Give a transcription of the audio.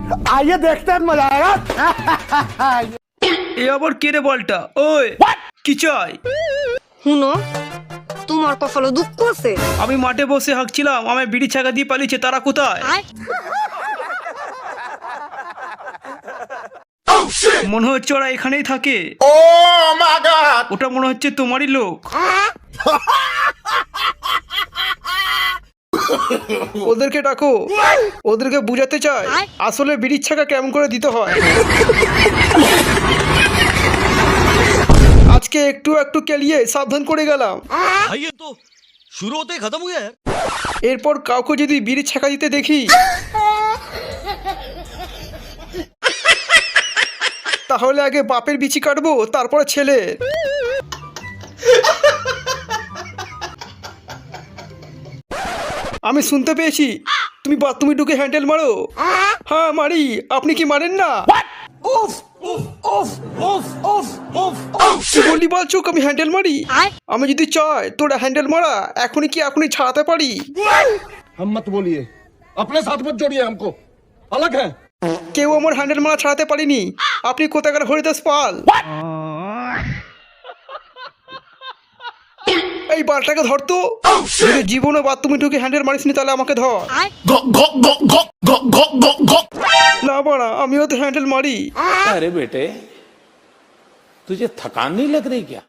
आइए देखते हैं मजा आएगा। এ আবার কে রে বলটা? ওই কি চাই? শুনো, তোমার কপালে দুঃখ আছে। আমি মাঠে বসে হাঁকছিলাম, আমায় বিড়ি ছাকা দিয়ে পালিয়েছে, তারা কোথায়? মনে হচ্ছে ওরা এখানেই থাকে। ওটা মনে হচ্ছে তোমারই লোক। ওদেরকে ডাকো, ওদেরকে বুঝাতে চাই আসলে বিড়ির ছাকা কেমন করে দিতে হয়। আজকে একটু একটু কেলিয়ে সাবধান করে গেলাম। भाई ये तो शुरू होते ही खत्म हो गया यार। এরপর কাউকে যদি বিড়ির ছাকা দিতে দেখি তাহলে আগে বাপের বিচি কাটবো, তারপরে ছেলে। আমি শুনতে পেয়েছি তুমি ঢুকে হ্যান্ডেল মারো। হ্যাঁ মারি, আপনি কি মারেন না? কি বললি বালচুক, আমি হ্যান্ডেল মারি? আমি যদি চাই তোর হ্যান্ডেল মারা এখনই ছাড়াতে পারি। हम मत बोलिए, अपने साथ मत जोड़िए हमको, अलग है। কেউ আমার হ্যান্ডেল মারা ছাড়াতে পারিনি। আপনি কোথাকার হরিদাস পাল? এই বালটাকে ধরতো। যদি জীবনে বাথরুমে ঢুকে হ্যান্ডেল মারিসনি তাহলে আমাকে ধর। না বাড়া, আমিও তো হ্যান্ডেল মারি। अरे बेटे तुझे थकान नहीं लग रही क्या?